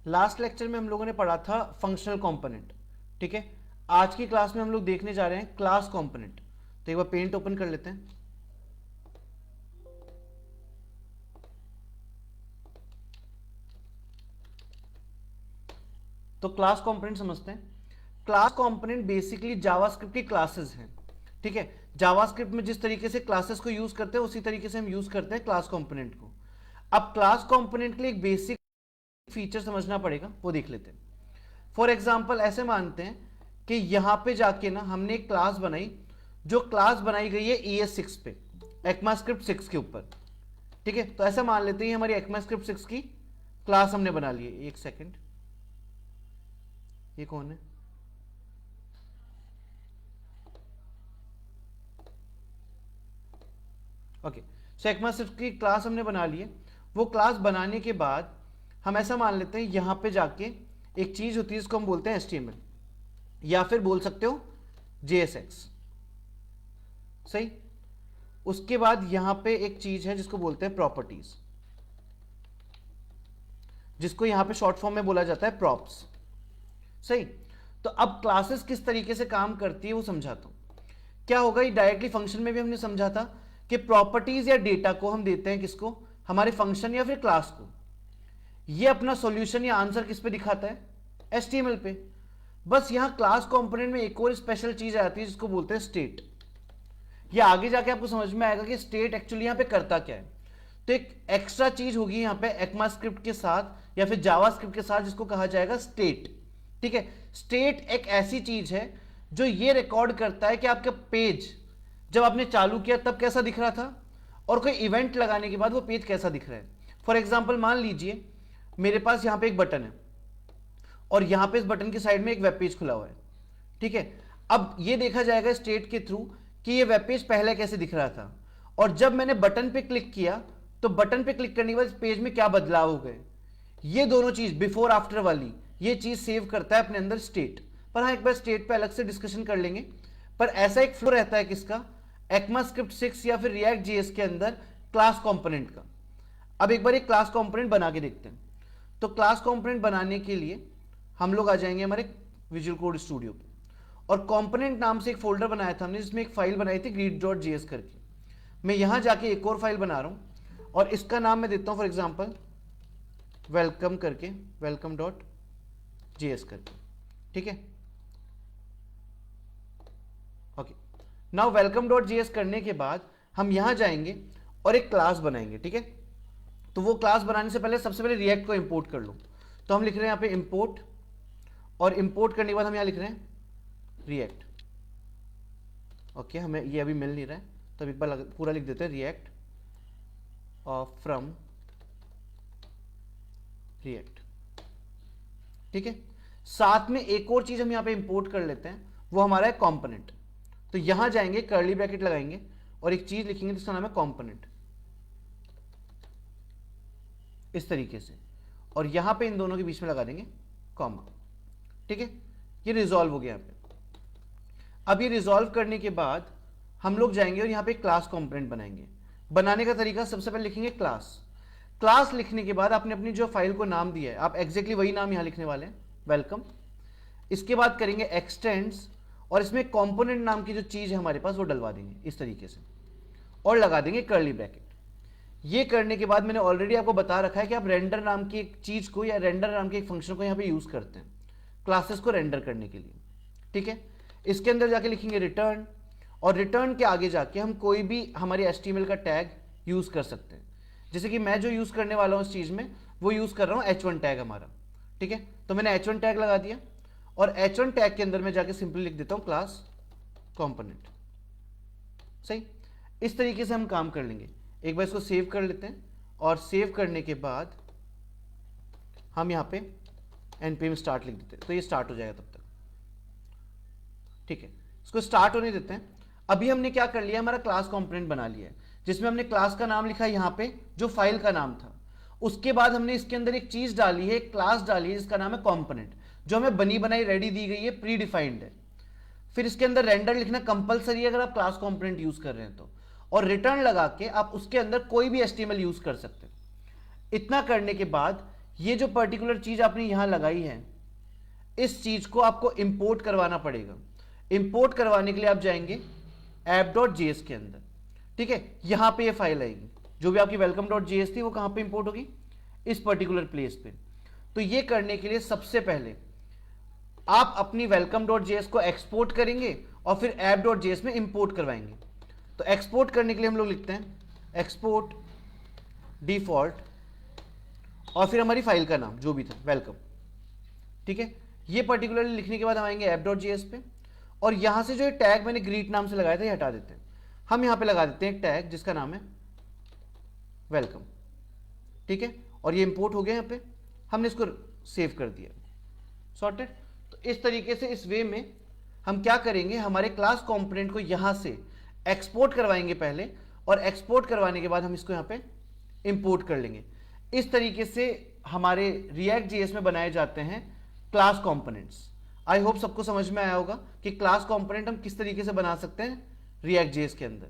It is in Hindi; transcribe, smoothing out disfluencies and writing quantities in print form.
लास्ट लेक्चर में हम लोगों ने पढ़ा था फंक्शनल कंपोनेंट, ठीक है। आज की क्लास में हम लोग देखने जा रहे हैं क्लास कंपोनेंट। तो एक बार पेंट ओपन कर लेते हैं। तो क्लास कंपोनेंट समझते हैं। क्लास कंपोनेंट बेसिकली जावास्क्रिप्ट की क्लासेस हैं, ठीक है। जावास्क्रिप्ट में जिस तरीके से क्लासेस को यूज करते हैं उसी तरीके से हम यूज करते हैं क्लास कंपोनेंट को। अब क्लास कंपोनेंट के लिए एक बेसिक फीचर समझना पड़ेगा, वो देख लेते हैं। फॉर एग्जाम्पल ऐसे मानते हैं कि यहां पे जाके ना हमने एक क्लास बनाई, जो क्लास बनाई गई है ES6 पे, ECMAScript 6 के ऊपर, ठीक है। तो ऐसा मान लेते हैं हमारी ECMAScript 6 की क्लास हमने बना ली है। एक सेकेंड, ये कौन है? ओके, सो ECMAScript की क्लास हमने बना ली है। वो क्लास बनाने के बाद हम ऐसा मान लेते हैं यहां पे जाके एक चीज होती है जिसको हम बोलते हैं HTML, या फिर बोल सकते हो JSX, सही। उसके बाद यहां पे एक चीज है जिसको बोलते हैं प्रॉपर्टीज, जिसको यहां पे शॉर्ट फॉर्म में बोला जाता है प्रॉप्स, सही। तो अब क्लासेस किस तरीके से काम करती है वो समझाता हूं। क्या होगा, ये डायरेक्टली फंक्शन में भी हमने समझा था कि प्रॉपर्टीज या डेटा को हम देते हैं किसको, हमारे फंक्शन या फिर क्लास को। ये अपना सॉल्यूशन या आंसर किस पे दिखाता है, HTML पे। बस यहां क्लास कंपोनेंट में एक और स्पेशल चीज आती है जिसको बोलते हैं स्टेट। ये आगे जाके आपको समझ में आएगा कि स्टेट एक्चुअली यहां पे करता क्या है। तो एक एक्स्ट्रा चीज होगी यहां पे ECMAScript के साथ या फिर जावास्क्रिप्ट के साथ, जिसको कहा जाएगा स्टेट, ठीक है। स्टेट एक ऐसी चीज है जो ये रिकॉर्ड करता है कि आपका पेज जब आपने चालू किया तब कैसा दिख रहा था, और कोई इवेंट लगाने के बाद वो पेज कैसा दिख रहा है। फॉर एग्जाम्पल मान लीजिए मेरे पास यहां पे एक बटन है और यहां पे इस बटन की साइड में एक वेब पेज खुला हुआ है, ठीक है। अब ये देखा जाएगा स्टेट के थ्रू कि ये वेब पेज पहले कैसे दिख रहा था, और जब मैंने बटन पे क्लिक किया तो बटन पे क्लिक करने के बाद इस पेज में क्या बदलाव हो गए। ये दोनों चीज बिफोर आफ्टर वाली ये चीज सेव करता है अपने अंदर स्टेट। पर हाँ, एक बार स्टेट पे अलग से डिस्कशन कर लेंगे। पर ऐसा एक फ्लो रहता है किसका, ECMAScript 6 या फिर React.js के अंदर क्लास कंपोनेंट का। अब एक बार एक क्लास कंपोनेंट बना के देखते हैं। तो क्लास कंपोनेंट बनाने के लिए हम लोग आ जाएंगे हमारे विजुअल कोड स्टूडियो पे, और कंपोनेंट नाम से एक फोल्डर बनाया था हमने जिसमें एक फाइल बनाई थी greet.js करके। मैं यहां जाके एक और फाइल बना रहा हूं और इसका नाम मैं देता हूं फॉर एग्जांपल वेलकम करके, welcome.js करके, ठीक है। ओके, नाउ welcome.js करने के बाद हम यहां जाएंगे और एक क्लास बनाएंगे, ठीक है। तो वो क्लास बनाने से पहले सबसे पहले रिएक्ट को इंपोर्ट कर लो। तो हम लिख रहे हैं यहां पे इंपोर्ट, और इंपोर्ट करने के बाद हम यहां लिख रहे हैं रिएक्ट। ओके, हमें ये अभी मिल नहीं रहा है तो एक बार पूरा लिख देते हैं रिएक्ट फ्रॉम रिएक्ट, ठीक है। साथ में एक और चीज हम यहां पे इंपोर्ट कर लेते हैं, वो हमारा है कंपोनेंट। तो यहां जाएंगे, कर्ली ब्रैकेट लगाएंगे और एक चीज लिखेंगे जिसका नाम है कंपोनेंट, इस तरीके से, और यहां पे इन दोनों के बीच में लगा देंगे कॉमा, ठीक है। ये रिजॉल्व हो गया यहां पे। अब ये रिजॉल्व करने के बाद हम लोग जाएंगे और यहां पे क्लास कंपोनेंट बनाएंगे। बनाने का तरीका, सबसे पहले लिखेंगे क्लास। क्लास लिखने के बाद आपने अपनी जो फाइल को नाम दिया है, आप एग्जैक्टली वही नाम यहां लिखने वाले हैं, वेलकम। इसके बाद करेंगे एक्सटेंड्स, और इसमें कंपोनेंट नाम की जो चीज है हमारे पास वो डलवा देंगे इस तरीके से, और लगा देंगे कर्ली ब्रैकेट। ये करने के बाद मैंने ऑलरेडी आपको बता रखा है कि आप रेंडर नाम की एक चीज को या रेंडर नाम के एक फंक्शन को यहां पे यूज करते हैं क्लासेस को रेंडर करने के लिए, ठीक है। इसके अंदर जाके लिखेंगे रिटर्न, और रिटर्न के आगे जाके हम कोई भी हमारी HTML का टैग यूज कर सकते हैं। जैसे कि मैं जो यूज करने वाला हूं इस चीज में, वो यूज कर रहा हूं H1 टैग हमारा, ठीक है। तो मैंने H1 टैग लगा दिया, और H1 टैग के अंदर मैं जाके सिंपली लिख देता हूं क्लास कंपोनेंट, सही। इस तरीके से हम काम कर लेंगे। एक बार इसको सेव कर लेते हैं, और सेव करने के बाद हम यहां पे npm स्टार्ट लिख देते हैं, तो ये स्टार्ट हो जाएगा तब तक, ठीक है। इसको स्टार्ट होने देते हैं। अभी हमने क्या कर लिया, हमारा क्लास कंपोनेंट बना लिया है, जिसमें हमने क्लास का नाम लिखा यहां पे जो फाइल का नाम था। उसके बाद हमने इसके अंदर एक चीज डाली है, एक क्लास डाली है जिसका नाम है कंपोनेंट, जो हमें बनी बनाई रेडी दी गई है, प्री डिफाइंड है। फिर इसके अंदर रेंडर लिखना कंपलसरी है अगर आप क्लास कंपोनेंट यूज कर रहे हैं तो, और रिटर्न लगा के आप उसके अंदर कोई भी HTML यूज कर सकते हैं। इतना करने के बाद ये जो पर्टिकुलर चीज आपने यहां लगाई है, इस चीज को आपको इंपोर्ट करवाना पड़ेगा। इंपोर्ट करवाने के लिए आप जाएंगे app.js के अंदर, ठीक है, यहां पे ये फाइल आएगी, जो भी आपकी welcome.js थी वो कहां पे इंपोर्ट होगी, इस पर्टिकुलर प्लेस पे। तो ये करने के लिए सबसे पहले आप अपनी welcome.js को एक्सपोर्ट करेंगे और फिर app.js में इंपोर्ट करवाएंगे। तो एक्सपोर्ट करने के लिए हम लोग लिखते हैं एक्सपोर्ट डिफॉल्ट और फिर हमारी फाइल का नाम जो भी था वेलकम, ठीक है। ये पर्टिकुलरली लिखने के बाद हम आएंगे app.js पे और यहां से जो ये टैग मैंने ग्रीट नाम से लगाया था ये हटा देते हैं। हम यहां पे लगा देते हैं एक टैग जिसका नाम है वेलकम, ठीक है, और ये इंपोर्ट हो गया। यहां पे हमने इसको सेव कर दिया, सॉर्टेड। तो इस तरीके से इस वे में हम क्या करेंगे, हमारे क्लास कंपोनेंट को यहां से एक्सपोर्ट करवाएंगे पहले, और एक्सपोर्ट करवाने के बाद हम इसको यहां पे इंपोर्ट कर लेंगे। इस तरीके से हमारे React.js में बनाए जाते हैं क्लास कंपोनेंट्स। आई होप सबको समझ में आया होगा कि क्लास कंपोनेंट हम किस तरीके से बना सकते हैं React.js के अंदर।